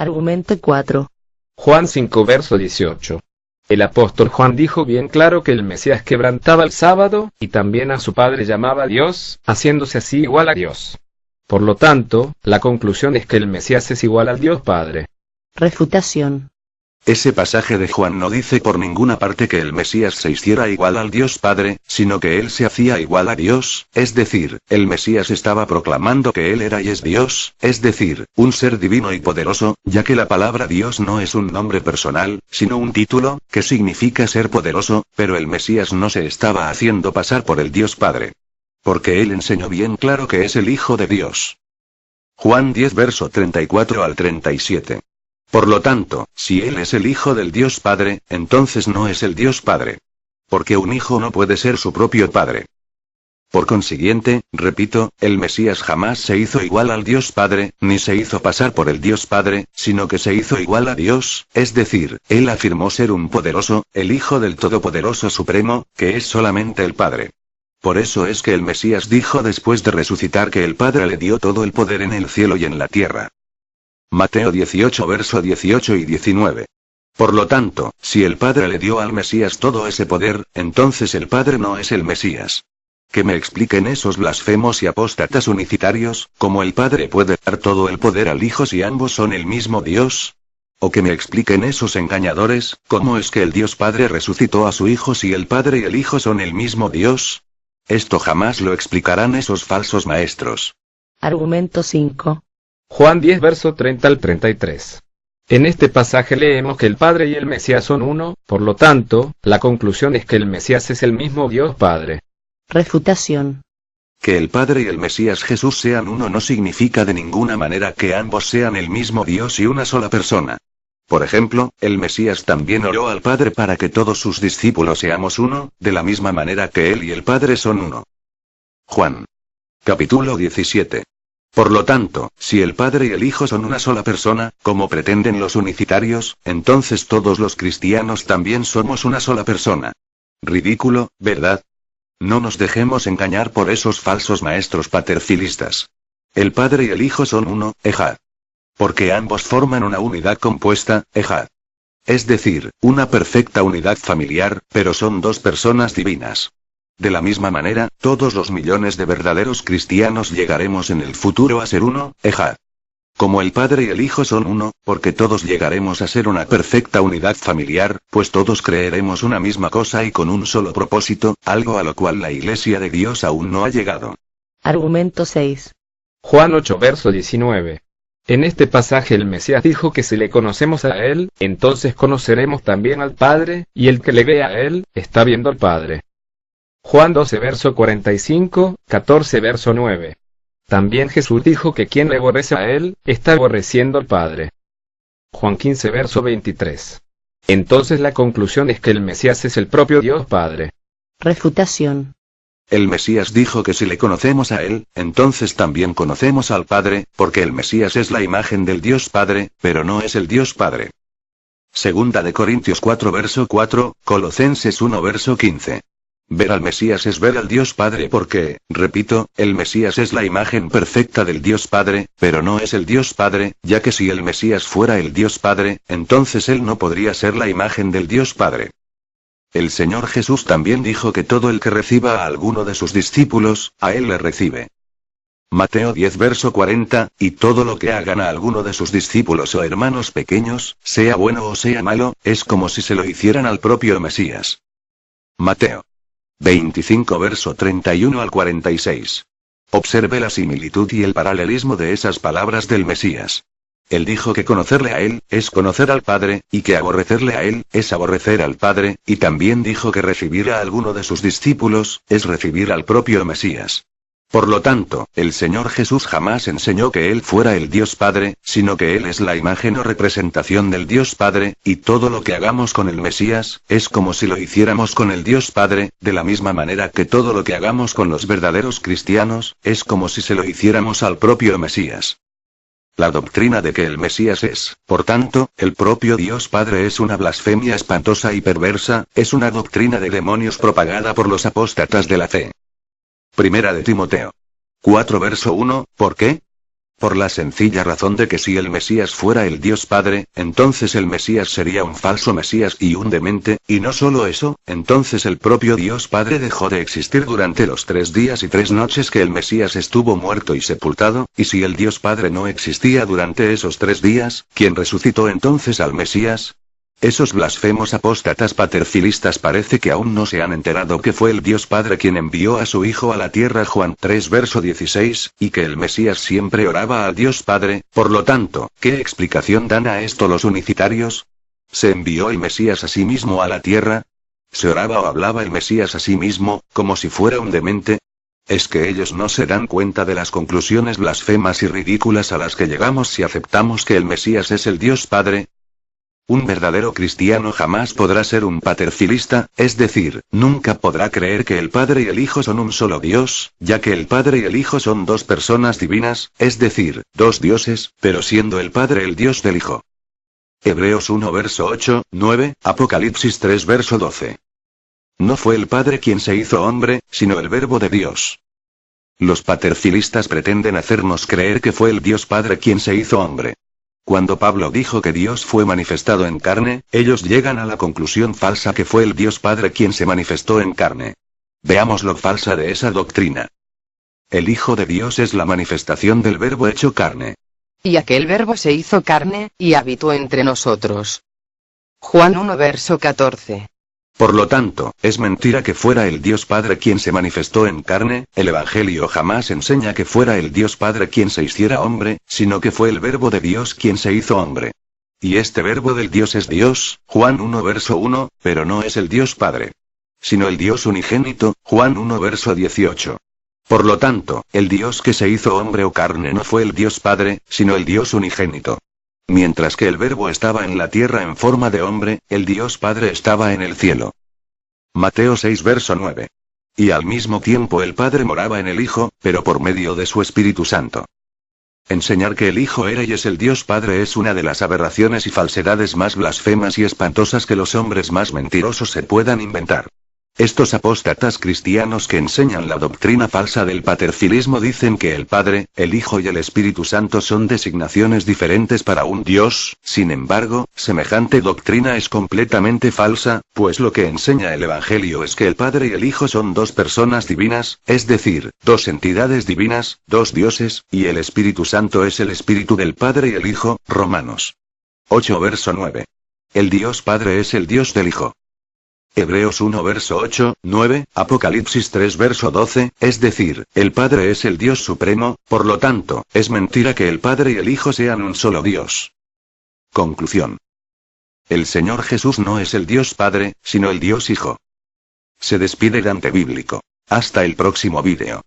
Argumento 4. Juan 5 verso 18. El apóstol Juan dijo bien claro que el Mesías quebrantaba el sábado, y también a su Padre llamaba Dios, haciéndose así igual a Dios. Por lo tanto, la conclusión es que el Mesías es igual al Dios Padre. Refutación. Ese pasaje de Juan no dice por ninguna parte que el Mesías se hiciera igual al Dios Padre, sino que él se hacía igual a Dios, es decir, el Mesías estaba proclamando que él era y es Dios, es decir, un ser divino y poderoso, ya que la palabra Dios no es un nombre personal, sino un título, que significa ser poderoso, pero el Mesías no se estaba haciendo pasar por el Dios Padre. Porque él enseñó bien claro que es el Hijo de Dios. Juan 10 verso 34 al 37. Por lo tanto, si él es el Hijo del Dios Padre, entonces no es el Dios Padre. Porque un hijo no puede ser su propio padre. Por consiguiente, repito, el Mesías jamás se hizo igual al Dios Padre, ni se hizo pasar por el Dios Padre, sino que se hizo igual a Dios, es decir, él afirmó ser un poderoso, el Hijo del Todopoderoso Supremo, que es solamente el Padre. Por eso es que el Mesías dijo después de resucitar que el Padre le dio todo el poder en el cielo y en la tierra. Mateo 18 verso 18 y 19. Por lo tanto, si el Padre le dio al Mesías todo ese poder, entonces el Padre no es el Mesías. Que me expliquen esos blasfemos y apóstatas unicitarios, ¿cómo el Padre puede dar todo el poder al Hijo si ambos son el mismo Dios? O que me expliquen esos engañadores, ¿cómo es que el Dios Padre resucitó a su Hijo si el Padre y el Hijo son el mismo Dios? Esto jamás lo explicarán esos falsos maestros. Argumento 5. Juan 10 verso 30 al 33. En este pasaje leemos que el Padre y el Mesías son uno, por lo tanto, la conclusión es que el Mesías es el mismo Dios Padre. Refutación. Que el Padre y el Mesías Jesús sean uno no significa de ninguna manera que ambos sean el mismo Dios y una sola persona. Por ejemplo, el Mesías también oró al Padre para que todos sus discípulos seamos uno, de la misma manera que él y el Padre son uno. Juan. Capítulo 17. Por lo tanto, si el Padre y el Hijo son una sola persona, como pretenden los unicitarios, entonces todos los cristianos también somos una sola persona. Ridículo, ¿verdad? No nos dejemos engañar por esos falsos maestros paterfilistas. El Padre y el Hijo son uno, ejad. Porque ambos forman una unidad compuesta, ejad. Es decir, una perfecta unidad familiar, pero son dos personas divinas. De la misma manera, todos los millones de verdaderos cristianos llegaremos en el futuro a ser uno, ejad. Como el Padre y el Hijo son uno, porque todos llegaremos a ser una perfecta unidad familiar, pues todos creeremos una misma cosa y con un solo propósito, algo a lo cual la Iglesia de Dios aún no ha llegado. Argumento 6. Juan 8 verso 19. En este pasaje el Mesías dijo que si le conocemos a él, entonces conoceremos también al Padre, y el que le ve a él, está viendo al Padre. Juan 12 verso 45, 14 verso 9. También Jesús dijo que quien le aborrece a él, está aborreciendo al Padre. Juan 15 verso 23. Entonces la conclusión es que el Mesías es el propio Dios Padre. Refutación. El Mesías dijo que si le conocemos a él, entonces también conocemos al Padre, porque el Mesías es la imagen del Dios Padre, pero no es el Dios Padre. Segunda de Corintios 4 verso 4, Colosenses 1 verso 15. Ver al Mesías es ver al Dios Padre porque, repito, el Mesías es la imagen perfecta del Dios Padre, pero no es el Dios Padre, ya que si el Mesías fuera el Dios Padre, entonces él no podría ser la imagen del Dios Padre. El Señor Jesús también dijo que todo el que reciba a alguno de sus discípulos, a él le recibe. Mateo 10 verso 40, y todo lo que hagan a alguno de sus discípulos o hermanos pequeños, sea bueno o sea malo, es como si se lo hicieran al propio Mesías. Mateo 25 verso 31 al 46. Observe la similitud y el paralelismo de esas palabras del Mesías. Él dijo que conocerle a él, es conocer al Padre, y que aborrecerle a él, es aborrecer al Padre, y también dijo que recibir a alguno de sus discípulos, es recibir al propio Mesías. Por lo tanto, el Señor Jesús jamás enseñó que Él fuera el Dios Padre, sino que Él es la imagen o representación del Dios Padre, y todo lo que hagamos con el Mesías, es como si lo hiciéramos con el Dios Padre, de la misma manera que todo lo que hagamos con los verdaderos cristianos, es como si se lo hiciéramos al propio Mesías. La doctrina de que el Mesías es, por tanto, el propio Dios Padre es una blasfemia espantosa y perversa, es una doctrina de demonios propagada por los apóstatas de la fe. Primera de Timoteo 4 verso 1, ¿por qué? Por la sencilla razón de que si el Mesías fuera el Dios Padre, entonces el Mesías sería un falso Mesías y un demente, y no solo eso, entonces el propio Dios Padre dejó de existir durante los 3 días y 3 noches que el Mesías estuvo muerto y sepultado, y si el Dios Padre no existía durante esos 3 días, ¿quién resucitó entonces al Mesías? Esos blasfemos apóstatas paterfilistas parece que aún no se han enterado que fue el Dios Padre quien envió a su Hijo a la tierra, Juan 3 verso 16, y que el Mesías siempre oraba al Dios Padre. Por lo tanto, ¿qué explicación dan a esto los unicitarios? ¿Se envió el Mesías a sí mismo a la tierra? ¿Se oraba o hablaba el Mesías a sí mismo, como si fuera un demente? ¿Es que ellos no se dan cuenta de las conclusiones blasfemas y ridículas a las que llegamos si aceptamos que el Mesías es el Dios Padre? Un verdadero cristiano jamás podrá ser un paterfilista, es decir, nunca podrá creer que el Padre y el Hijo son un solo Dios, ya que el Padre y el Hijo son 2 personas divinas, es decir, 2 dioses, pero siendo el Padre el Dios del Hijo. Hebreos 1 verso 8, 9, Apocalipsis 3 verso 12. No fue el Padre quien se hizo hombre, sino el Verbo de Dios. Los paterfilistas pretenden hacernos creer que fue el Dios Padre quien se hizo hombre. Cuando Pablo dijo que Dios fue manifestado en carne, ellos llegan a la conclusión falsa que fue el Dios Padre quien se manifestó en carne. Veamos lo falsa de esa doctrina. El Hijo de Dios es la manifestación del Verbo hecho carne. Y aquel Verbo se hizo carne, y habitó entre nosotros. Juan 1 verso 14. Por lo tanto, es mentira que fuera el Dios Padre quien se manifestó en carne, el Evangelio jamás enseña que fuera el Dios Padre quien se hiciera hombre, sino que fue el Verbo de Dios quien se hizo hombre. Y este Verbo del Dios es Dios, Juan 1 verso 1, pero no es el Dios Padre, sino el Dios unigénito, Juan 1 verso 18. Por lo tanto, el Dios que se hizo hombre o carne no fue el Dios Padre, sino el Dios unigénito. Mientras que el Verbo estaba en la tierra en forma de hombre, el Dios Padre estaba en el cielo. Mateo 6 verso 9. Y al mismo tiempo el Padre moraba en el Hijo, pero por medio de su Espíritu Santo. Enseñar que el Hijo era y es el Dios Padre es una de las aberraciones y falsedades más blasfemas y espantosas que los hombres más mentirosos se puedan inventar. Estos apóstatas cristianos que enseñan la doctrina falsa del paterfilismo dicen que el Padre, el Hijo y el Espíritu Santo son designaciones diferentes para un Dios. Sin embargo, semejante doctrina es completamente falsa, pues lo que enseña el Evangelio es que el Padre y el Hijo son 2 personas divinas, es decir, 2 entidades divinas, 2 dioses, y el Espíritu Santo es el Espíritu del Padre y el Hijo. Romanos 8 verso 9. El Dios Padre es el Dios del Hijo. Hebreos 1 verso 8, 9, Apocalipsis 3 verso 12, es decir, el Padre es el Dios supremo, por lo tanto, es mentira que el Padre y el Hijo sean un solo Dios. Conclusión. El Señor Jesús no es el Dios Padre, sino el Dios Hijo. Se despide Dante Bíblico. Hasta el próximo vídeo.